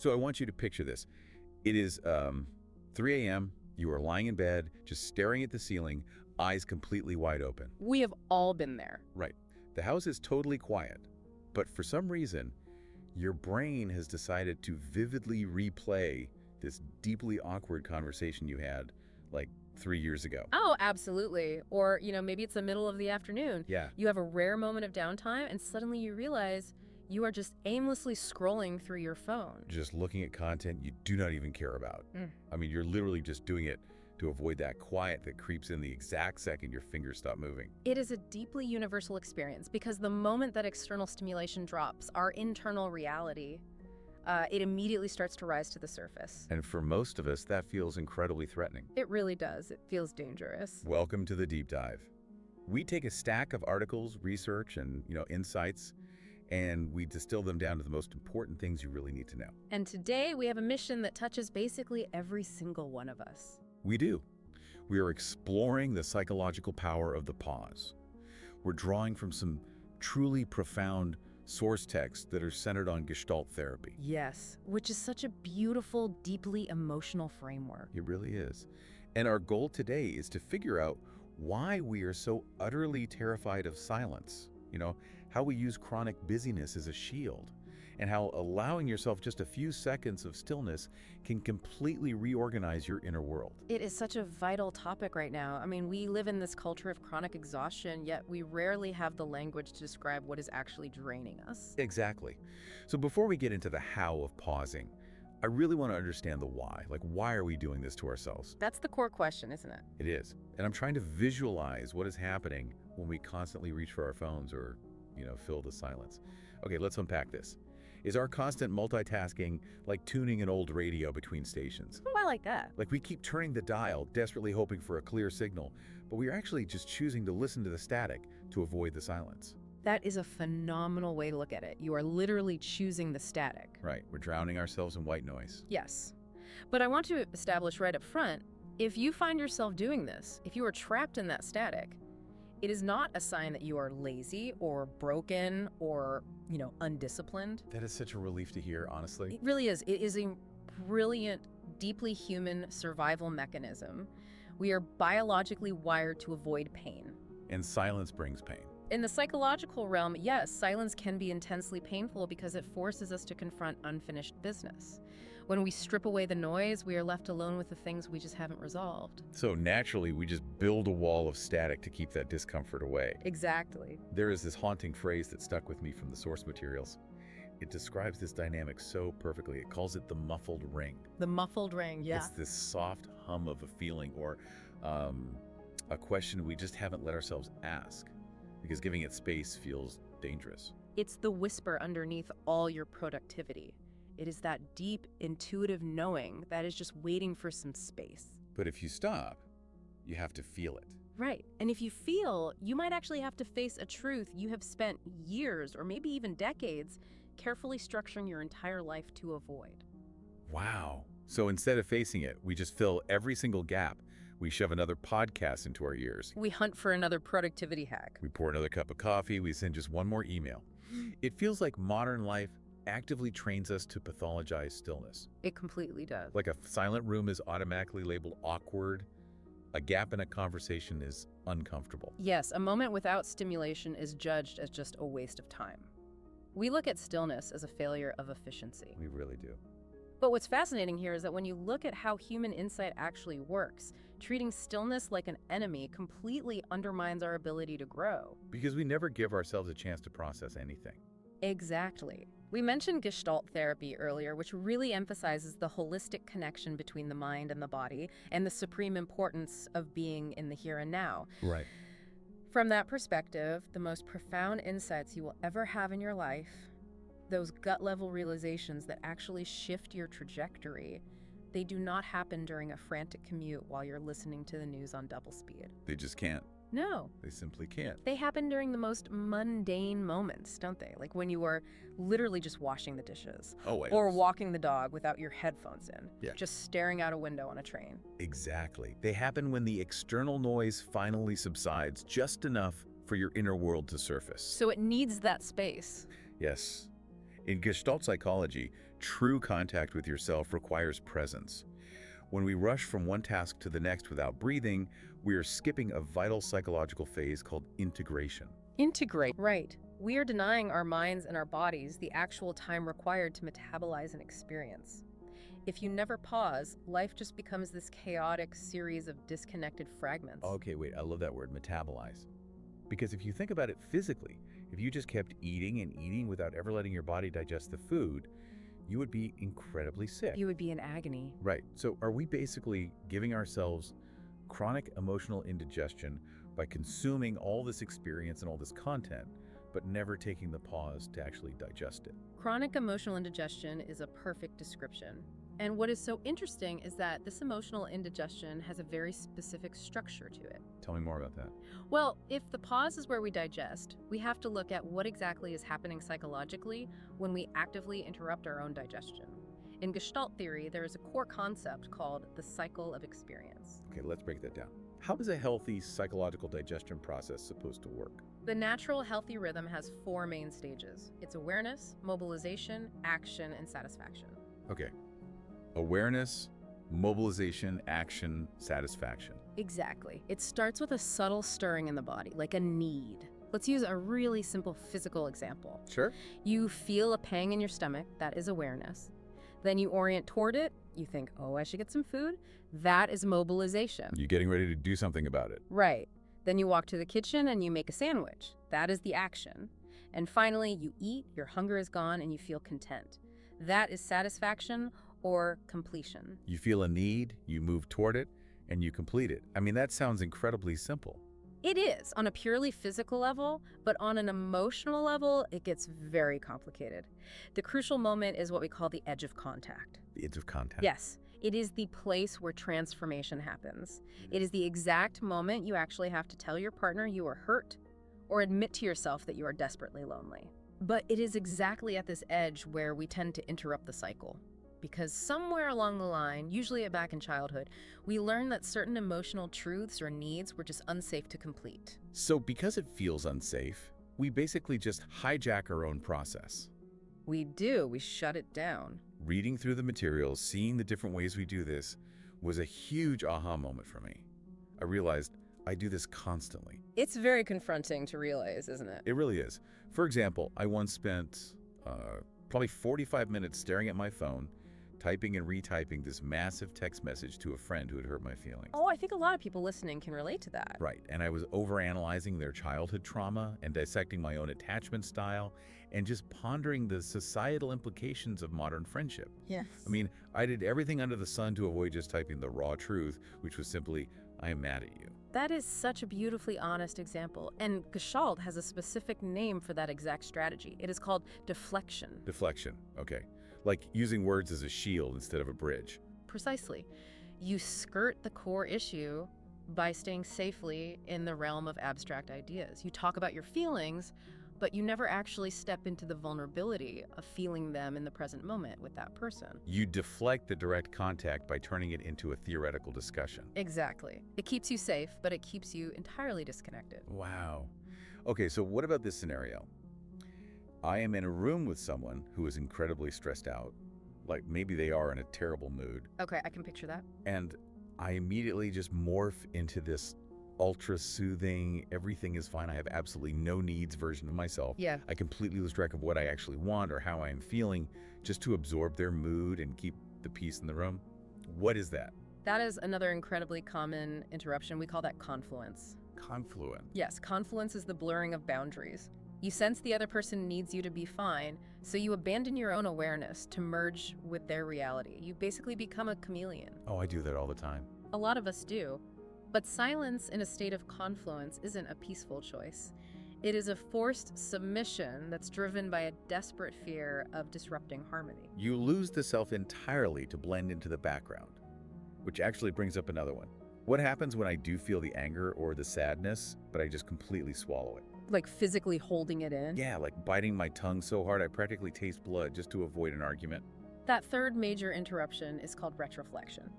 So I want you to picture this. It is 3 a.m., you are lying in bed, just staring at the ceiling, eyes completely wide open. We have all been there. Right. The house is totally quiet, but for some reason, your brain has decided to vividly replay this deeply awkward conversation you had like 3 years ago. Oh, absolutely. Or, maybe it's the middle of the afternoon. Yeah. You have a rare moment of downtime, and suddenly you realize you are just aimlessly scrolling through your phone. Just looking at content you do not even care about. Mm. I mean, you're literally just doing it to avoid that quiet that creeps in the exact second your fingers stop moving. It is a deeply universal experience because the moment that external stimulation drops, our internal reality, it immediately starts to rise to the surface. And for most of us, that feels incredibly threatening. It really does. It feels dangerous. Welcome to the deep dive. We take a stack of articles, research, and insights, and we distill them down to the most important things you really need to know. And today we have a mission that touches basically every single one of us. We do. We are exploring the psychological power of the pause. We're drawing from some truly profound source texts that are centered on Gestalt therapy. Yes, which is such a beautiful, deeply emotional framework. It really is. And our goal today is to figure out why we are so utterly terrified of silence. How we use chronic busyness as a shield, and how allowing yourself just a few seconds of stillness can completely reorganize your inner world. It is such a vital topic right now. I mean, we live in this culture of chronic exhaustion, yet we rarely have the language to describe what is actually draining us. Exactly. So before we get into the how of pausing, I really want to understand the why. Like, why are we doing this to ourselves? That's the core question, isn't it? It is. And I'm trying to visualize what is happening when we constantly reach for our phones or, fill the silence. Okay, let's unpack this. Is our constant multitasking like tuning an old radio between stations? Oh, I like that. Like we keep turning the dial, desperately hoping for a clear signal, but we are actually just choosing to listen to the static to avoid the silence. That is a phenomenal way to look at it. You are literally choosing the static. Right, we're drowning ourselves in white noise. Yes. But I want to establish right up front, if you find yourself doing this, if you are trapped in that static, it is not a sign that you are lazy or broken or, undisciplined. That is such a relief to hear, honestly. It really is. It is a brilliant, deeply human survival mechanism. We are biologically wired to avoid pain. And silence brings pain. In the psychological realm, yes, silence can be intensely painful because it forces us to confront unfinished business. When we strip away the noise, we are left alone with the things we just haven't resolved. So naturally, we just build a wall of static to keep that discomfort away. Exactly. There is this haunting phrase that stuck with me from the source materials. It describes this dynamic so perfectly. It calls it the muffled ring. The muffled ring, yeah. It's this soft hum of a feeling or a question we just haven't let ourselves ask, because giving it space feels dangerous. It's the whisper underneath all your productivity. It is that deep, intuitive knowing that is just waiting for some space. But if you stop, you have to feel it. Right. And if you feel, you might actually have to face a truth you have spent years or maybe even decades carefully structuring your entire life to avoid. Wow. So instead of facing it, we just fill every single gap. We shove another podcast into our ears. We hunt for another productivity hack. We pour another cup of coffee. We send just one more email. It feels like modern life actively trains us to pathologize stillness. It completely does. Like a silent room is automatically labeled awkward. A gap in a conversation is uncomfortable. Yes, a moment without stimulation is judged as just a waste of time. We look at stillness as a failure of efficiency. We really do. But what's fascinating here is that when you look at how human insight actually works, treating stillness like an enemy completely undermines our ability to grow. Because we never give ourselves a chance to process anything. Exactly. We mentioned Gestalt therapy earlier, which really emphasizes the holistic connection between the mind and the body and the supreme importance of being in the here and now. Right. From that perspective, the most profound insights you will ever have in your life, those gut-level realizations that actually shift your trajectory, they do not happen during a frantic commute while you're listening to the news on double speed. They just can't. No. They simply can't. They happen during the most mundane moments, don't they? Like when you are literally just washing the dishes. Always. Or walking the dog without your headphones in. Yeah. Just staring out a window on a train. Exactly. They happen when the external noise finally subsides just enough for your inner world to surface. So it needs that space. Yes. In Gestalt psychology, true contact with yourself requires presence. When we rush from one task to the next without breathing, we are skipping a vital psychological phase called integration. Integrate. Right. We are denying our minds and our bodies the actual time required to metabolize an experience. If you never pause, life just becomes this chaotic series of disconnected fragments. Okay, wait, I love that word, metabolize. Because if you think about it physically, if you just kept eating and eating without ever letting your body digest the food, you would be incredibly sick. You would be in agony. Right. So are we basically giving ourselves chronic emotional indigestion by consuming all this experience and all this content, but never taking the pause to actually digest it? Chronic emotional indigestion is a perfect description. And what is so interesting is that this emotional indigestion has a very specific structure to it. Tell me more about that. Well, if the pause is where we digest, we have to look at what exactly is happening psychologically when we actively interrupt our own digestion. In Gestalt theory, there is a core concept called the cycle of experience. Okay, let's break that down. How is a healthy psychological digestion process supposed to work? The natural healthy rhythm has four main stages. It's awareness, mobilization, action, and satisfaction. Okay. Awareness, mobilization, action, satisfaction. Exactly. It starts with a subtle stirring in the body, like a need. Let's use a really simple physical example. Sure. You feel a pang in your stomach, that is awareness. Then you orient toward it, you think, oh, I should get some food. That is mobilization. You're getting ready to do something about it. Right. Then you walk to the kitchen and you make a sandwich. That is the action. And finally, you eat, your hunger is gone, and you feel content. That is satisfaction or completion. You feel a need, you move toward it, and you complete it. I mean, that sounds incredibly simple. It is on a purely physical level, but on an emotional level, it gets very complicated. The crucial moment is what we call the edge of contact. The edge of contact. Yes, it is the place where transformation happens. It is the exact moment you actually have to tell your partner you are hurt or admit to yourself that you are desperately lonely. But it is exactly at this edge where we tend to interrupt the cycle. Because somewhere along the line, usually back in childhood, we learn that certain emotional truths or needs were just unsafe to complete. So because it feels unsafe, we basically just hijack our own process. We do. We shut it down. Reading through the materials, seeing the different ways we do this, was a huge aha moment for me. I realized I do this constantly. It's very confronting to realize, isn't it? It really is. For example, I once spent probably 45 minutes staring at my phone, typing and retyping this massive text message to a friend who had hurt my feelings. Oh, I think a lot of people listening can relate to that. Right, and I was overanalyzing their childhood trauma and dissecting my own attachment style and just pondering the societal implications of modern friendship. Yes. I mean, I did everything under the sun to avoid just typing the raw truth, which was simply, I am mad at you. That is such a beautifully honest example. And Gestalt has a specific name for that exact strategy. It is called deflection. Deflection, okay. Like using words as a shield instead of a bridge. Precisely. You skirt the core issue by staying safely in the realm of abstract ideas. You talk about your feelings, but you never actually step into the vulnerability of feeling them in the present moment with that person. You deflect the direct contact by turning it into a theoretical discussion. Exactly. It keeps you safe, but it keeps you entirely disconnected. Wow. Okay, so what about this scenario? I am in a room with someone who is incredibly stressed out, like maybe they are in a terrible mood, Okay, I can picture that. and I immediately just morph into this ultra-soothing, everything is fine, I have absolutely no needs version of myself. Yeah. I completely lose track of what I actually want or how I am feeling just to absorb their mood and keep the peace in the room. What is that? That is another incredibly common interruption. We call that confluence. Confluent. Yes, confluence is the blurring of boundaries. You sense the other person needs you to be fine, so you abandon your own awareness to merge with their reality. You basically become a chameleon. Oh, I do that all the time. A lot of us do. But silence in a state of confluence isn't a peaceful choice. It is a forced submission that's driven by a desperate fear of disrupting harmony. You lose the self entirely to blend into the background, which actually brings up another one. What happens when I do feel the anger or the sadness, but I just completely swallow it? Like physically holding it in? Yeah, like biting my tongue so hard I practically taste blood just to avoid an argument. That third major interruption is called retroflexion.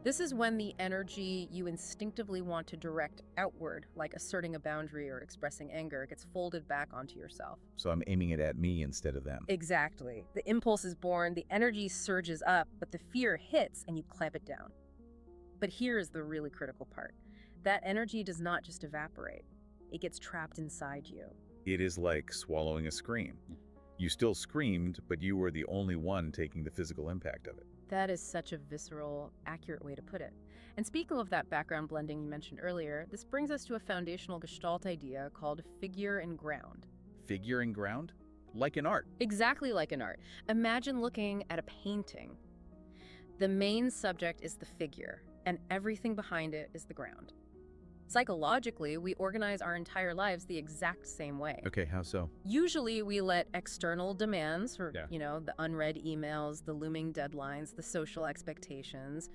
This is when the energy you instinctively want to direct outward, like asserting a boundary or expressing anger, gets folded back onto yourself. So I'm aiming it at me instead of them. Exactly. The impulse is born, the energy surges up, but the fear hits and you clamp it down. But here is the really critical part. That energy does not just evaporate. It gets trapped inside you. It is like swallowing a scream. You still screamed, but you were the only one taking the physical impact of it. That is such a visceral, accurate way to put it. And speaking of that background blending you mentioned earlier, this brings us to a foundational Gestalt idea called figure and ground. Figure and ground? Like in art. Exactly like in art. Imagine looking at a painting. The main subject is the figure, and everything behind it is the ground. Psychologically, we organize our entire lives the exact same way. Okay, how so? Usually, we let external demands, or, Yeah. the unread emails, the looming deadlines, the social expectations,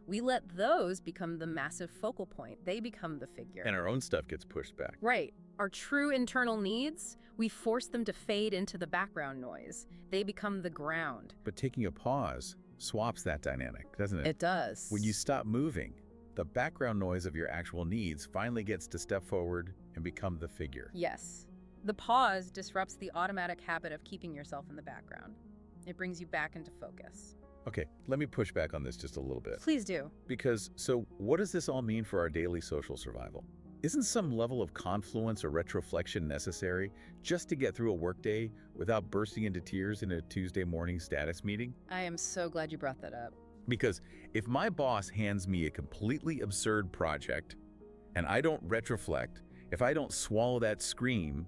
we let those become the massive focal point. They become the figure. And our own stuff gets pushed back. Right. Our true internal needs, we force them to fade into the background noise. They become the ground. But taking a pause swaps that dynamic, doesn't it? It does. When you stop moving, the background noise of your actual needs finally gets to step forward and become the figure. Yes. The pause disrupts the automatic habit of keeping yourself in the background. It brings you back into focus. Okay, let me push back on this just a little bit. Please do. So what does this all mean for our daily social survival? Isn't some level of confluence or retroflexion necessary just to get through a workday without bursting into tears in a Tuesday morning status meeting? I am so glad you brought that up. Because if my boss hands me a completely absurd project and I don't retroflect, if I don't swallow that scream,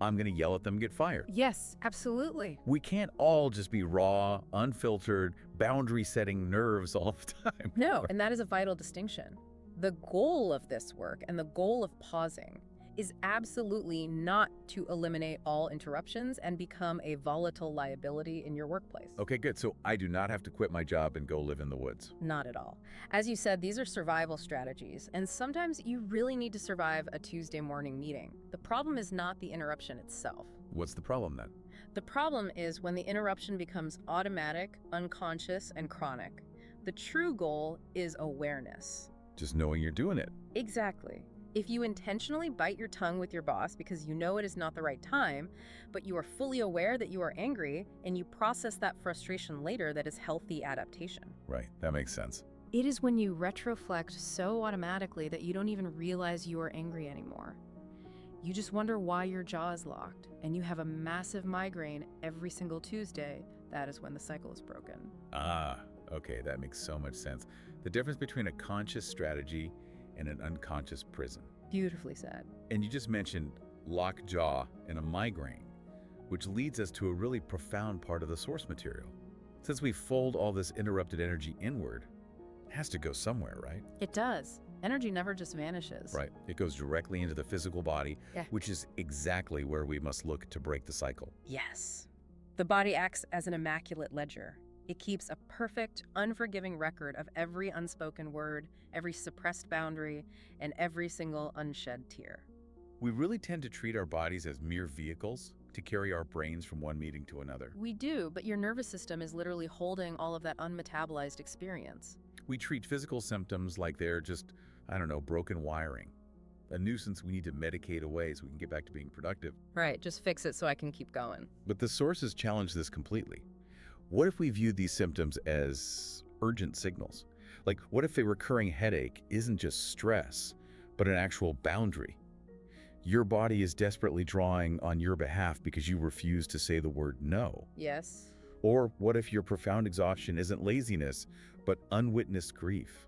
I'm going to yell at them and get fired. Yes, absolutely. We can't all just be raw, unfiltered, boundary-setting nerves all the time. No, and that is a vital distinction. The goal of this work and the goal of pausing is absolutely not to eliminate all interruptions and become a volatile liability in your workplace. Okay, good. So I do not have to quit my job and go live in the woods. Not at all. As you said, these are survival strategies, and sometimes you really need to survive a Tuesday morning meeting. The problem is not the interruption itself. What's the problem then? The problem is when the interruption becomes automatic, unconscious, and chronic. The true goal is awareness. Just knowing you're doing it. Exactly. If you intentionally bite your tongue with your boss because you know it is not the right time, but you are fully aware that you are angry and you process that frustration later, that is healthy adaptation. Right, that makes sense. It is when you retroflect so automatically that you don't even realize you are angry anymore. You just wonder why your jaw is locked and you have a massive migraine every single Tuesday. That is when the cycle is broken. Ah, okay, that makes so much sense. The difference between a conscious strategy and an unconscious prison. Beautifully said. And you just mentioned locked jaw and a migraine, which leads us to a really profound part of the source material. Since we fold all this interrupted energy inward, it has to go somewhere, right? It does. Energy never just vanishes. Right. It goes directly into the physical body, Yeah. which is exactly where we must look to break the cycle. Yes. The body acts as an immaculate ledger. It keeps a perfect, unforgiving record of every unspoken word, every suppressed boundary, and every single unshed tear. We really tend to treat our bodies as mere vehicles to carry our brains from one meeting to another. We do, but your nervous system is literally holding all of that unmetabolized experience. We treat physical symptoms like they're just, broken wiring. A nuisance we need to medicate away so we can get back to being productive. Right, just fix it so I can keep going. But the sources challenge this completely. What if we viewed these symptoms as urgent signals? Like, what if a recurring headache isn't just stress, but an actual boundary? Your body is desperately drawing on your behalf because you refuse to say the word no. Yes. Or what if your profound exhaustion isn't laziness, but unwitnessed grief?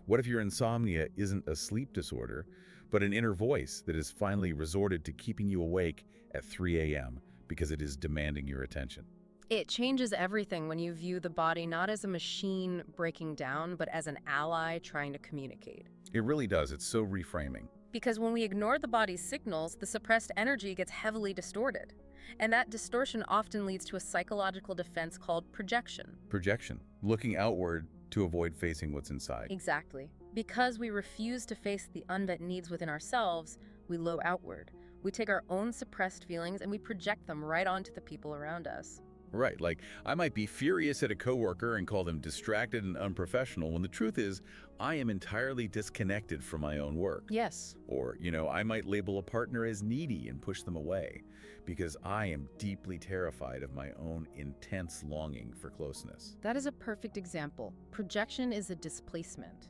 What if your insomnia isn't a sleep disorder, but an inner voice that has finally resorted to keeping you awake at 3 a.m. because it is demanding your attention? It changes everything when you view the body not as a machine breaking down, but as an ally trying to communicate. It really does. It's so reframing. Because when we ignore the body's signals, the suppressed energy gets heavily distorted. And that distortion often leads to a psychological defense called projection. Projection. Looking outward to avoid facing what's inside. Exactly. Because we refuse to face the unmet needs within ourselves, we low outward. We take our own suppressed feelings and we project them right onto the people around us. Right, like I might be furious at a coworker and call them distracted and unprofessional when the truth is I am entirely disconnected from my own work. Yes. Or, I might label a partner as needy and push them away because I am deeply terrified of my own intense longing for closeness. That is a perfect example. Projection is a displacement.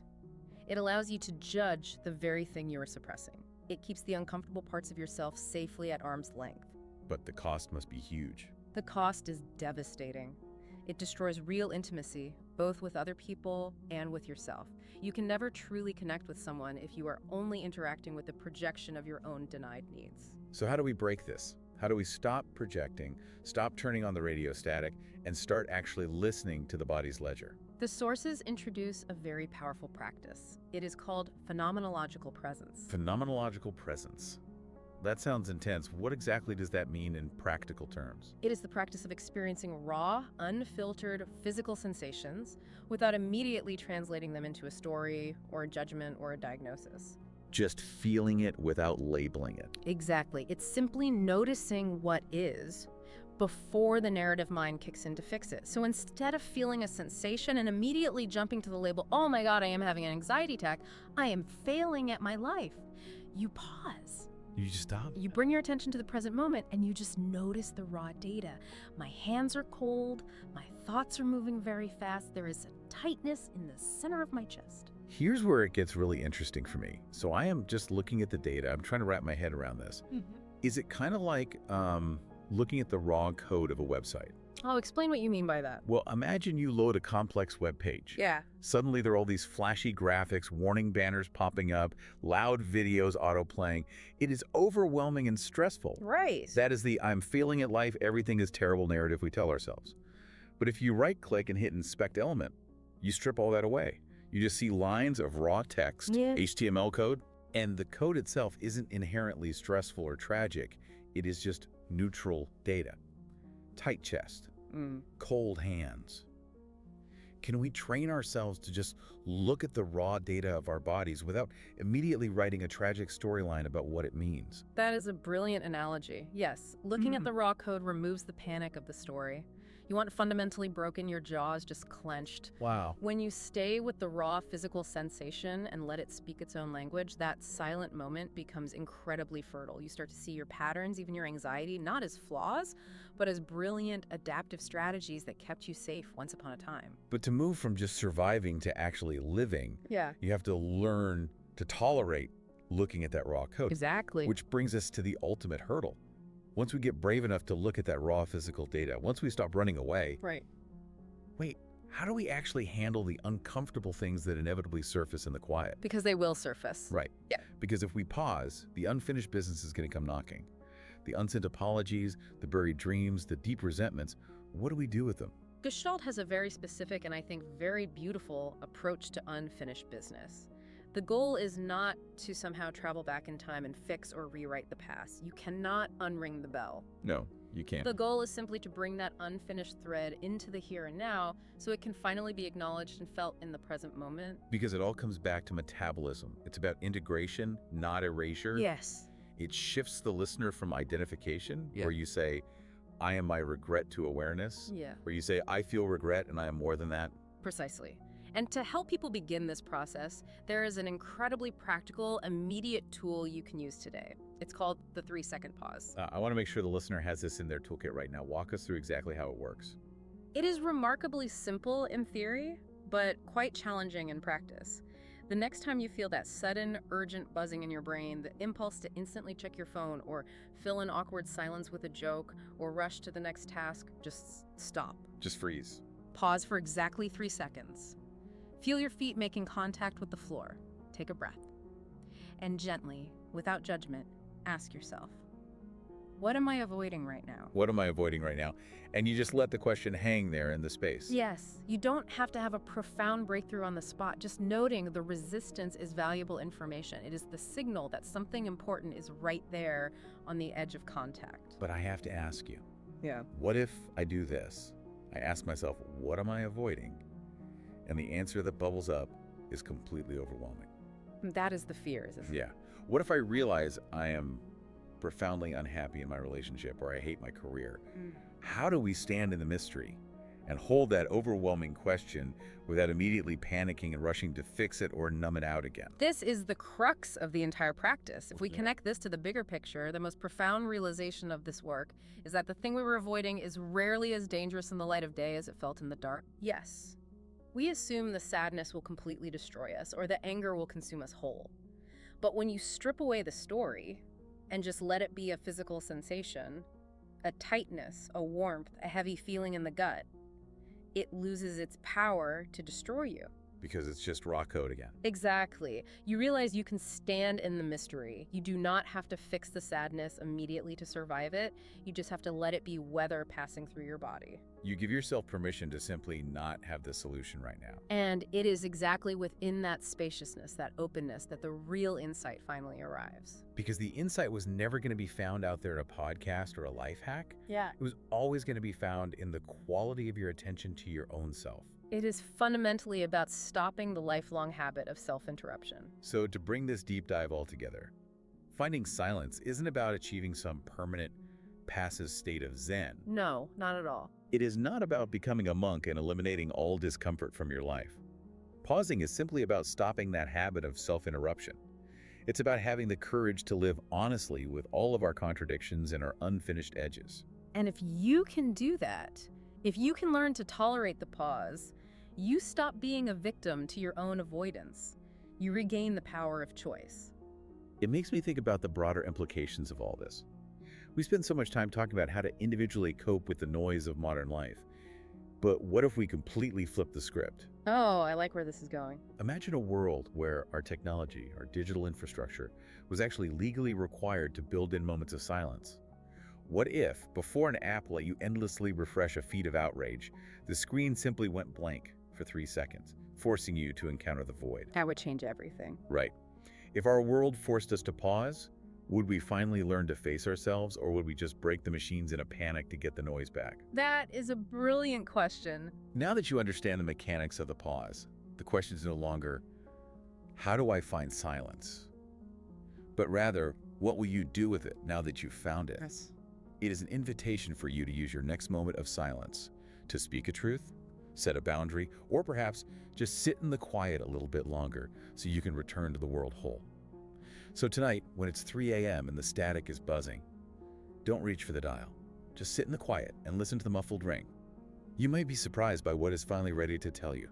It allows you to judge the very thing you are suppressing. It keeps the uncomfortable parts of yourself safely at arm's length. But the cost must be huge. The cost is devastating. It destroys real intimacy, both with other people and with yourself. You can never truly connect with someone if you are only interacting with the projection of your own denied needs. So how do we break this? How do we stop projecting, stop turning on the radio static, and start actually listening to the body's ledger? The sources introduce a very powerful practice. It is called phenomenological presence. Phenomenological presence. That sounds intense. What exactly does that mean in practical terms? It is the practice of experiencing raw, unfiltered physical sensations without immediately translating them into a story or a judgment or a diagnosis. Just feeling it without labeling it. Exactly. It's simply noticing what is before the narrative mind kicks in to fix it. So instead of feeling a sensation and immediately jumping to the label, oh my God, I am having an anxiety attack, I am failing at my life, you pause. You just stop? You bring your attention to the present moment and you just notice the raw data. My hands are cold, my thoughts are moving very fast, there is a tightness in the center of my chest. Here's where it gets really interesting for me. So I am just looking at the data. I'm trying to wrap my head around this. Is it kind of like looking at the raw code of a website? Oh, explain what you mean by that. Well, imagine you load a complex web page. Yeah. Suddenly there are all these flashy graphics, warning banners popping up, loud videos autoplaying. It is overwhelming and stressful. Right. That is the I'm failing at life, everything is terrible narrative we tell ourselves. But if you right-click and hit Inspect Element, you strip all that away. You just see lines of raw text, Yeah. HTML code, and the code itself isn't inherently stressful or tragic. It is just neutral data. Tight chest, cold hands. Can we train ourselves to just look at the raw data of our bodies without immediately writing a tragic storyline about what it means? That is a brilliant analogy. Yes, looking at the raw code removes the panic of the story. You want fundamentally broken, your jaws just clenched. Wow. When you stay with the raw physical sensation and let it speak its own language, that silent moment becomes incredibly fertile. You start to see your patterns, even your anxiety, not as flaws, but as brilliant adaptive strategies that kept you safe once upon a time. But to move from just surviving to actually living, Yeah. you have to learn to tolerate looking at that raw code. Exactly. Which brings us to the ultimate hurdle. Once we get brave enough to look at that raw physical data, once we stop running away, Right. wait, how do we actually handle the uncomfortable things that inevitably surface in the quiet? Because they will surface. Right. Yeah. Because if we pause, the unfinished business is going to come knocking. The unsent apologies, the buried dreams, the deep resentments, what do we do with them? Gestalt has a very specific and I think very beautiful approach to unfinished business. The goal is not to somehow travel back in time and fix or rewrite the past. You cannot unring the bell. No, you can't. The goal is simply to bring that unfinished thread into the here and now so it can finally be acknowledged and felt in the present moment. Because it all comes back to metabolism. It's about integration, not erasure. Yes. It shifts the listener from identification, where you say, I am my regret, to awareness, Yeah. where you say, I feel regret and I am more than that. Precisely. And to help people begin this process, there is an incredibly practical, immediate tool you can use today. It's called the 3-second pause. I want to make sure the listener has this in their toolkit right now. Walk us through exactly how it works. It is remarkably simple in theory, but quite challenging in practice. The next time you feel that sudden, urgent buzzing in your brain, the impulse to instantly check your phone or fill in awkward silence with a joke or rush to the next task, just stop. Just freeze. Pause for exactly 3 seconds. Feel your feet making contact with the floor. Take a breath. And gently, without judgment, ask yourself, what am I avoiding right now? What am I avoiding right now? And you just let the question hang there in the space. Yes, you don't have to have a profound breakthrough on the spot. Just noting the resistance is valuable information. It is the signal that something important is right there on the edge of contact. But I have to ask you, Yeah. what if I do this? I ask myself, what am I avoiding? And the answer that bubbles up is completely overwhelming. That is the fear, isn't it? Yeah. What if I realize I am profoundly unhappy in my relationship or I hate my career? How do we stand in the mystery and hold that overwhelming question without immediately panicking and rushing to fix it or numb it out again? This is the crux of the entire practice. If we Okay. connect this to the bigger picture, the most profound realization of this work is that the thing we were avoiding is rarely as dangerous in the light of day as it felt in the dark. Yes, we assume the sadness will completely destroy us or the anger will consume us whole. But when you strip away the story and just let it be a physical sensation, a tightness, a warmth, a heavy feeling in the gut, it loses its power to destroy you. Because it's just raw code again. Exactly. You realize you can stand in the mystery. You do not have to fix the sadness immediately to survive it. You just have to let it be weather passing through your body. You give yourself permission to simply not have the solution right now. And it is exactly within that spaciousness, that openness, that the real insight finally arrives. Because the insight was never going to be found out there in a podcast or a life hack. Yeah. It was always going to be found in the quality of your attention to your own self. It is fundamentally about stopping the lifelong habit of self-interruption. So to bring this deep dive all together, finding silence isn't about achieving some permanent, passive state of Zen. No, not at all. It is not about becoming a monk and eliminating all discomfort from your life. Pausing is simply about stopping that habit of self-interruption. It's about having the courage to live honestly with all of our contradictions and our unfinished edges. And if you can do that, if you can learn to tolerate the pause, you stop being a victim to your own avoidance. You regain the power of choice. It makes me think about the broader implications of all this. We spend so much time talking about how to individually cope with the noise of modern life. But what if we completely flip the script? Oh, I like where this is going. Imagine a world where our technology, our digital infrastructure, was actually legally required to build in moments of silence. What if, before an app let you endlessly refresh a feed of outrage, the screen simply went blank for 3 seconds, forcing you to encounter the void? That would change everything. Right. If our world forced us to pause, would we finally learn to face ourselves, or would we just break the machines in a panic to get the noise back? That is a brilliant question. Now that you understand the mechanics of the pause, the question is no longer, how do I find silence? But rather, what will you do with it now that you've found it? Yes. It is an invitation for you to use your next moment of silence to speak a truth, set a boundary, or perhaps just sit in the quiet a little bit longer so you can return to the world whole. So tonight, when it's 3 a.m. and the static is buzzing, don't reach for the dial. Just sit in the quiet and listen to the muffled ring. You might be surprised by what is finally ready to tell you.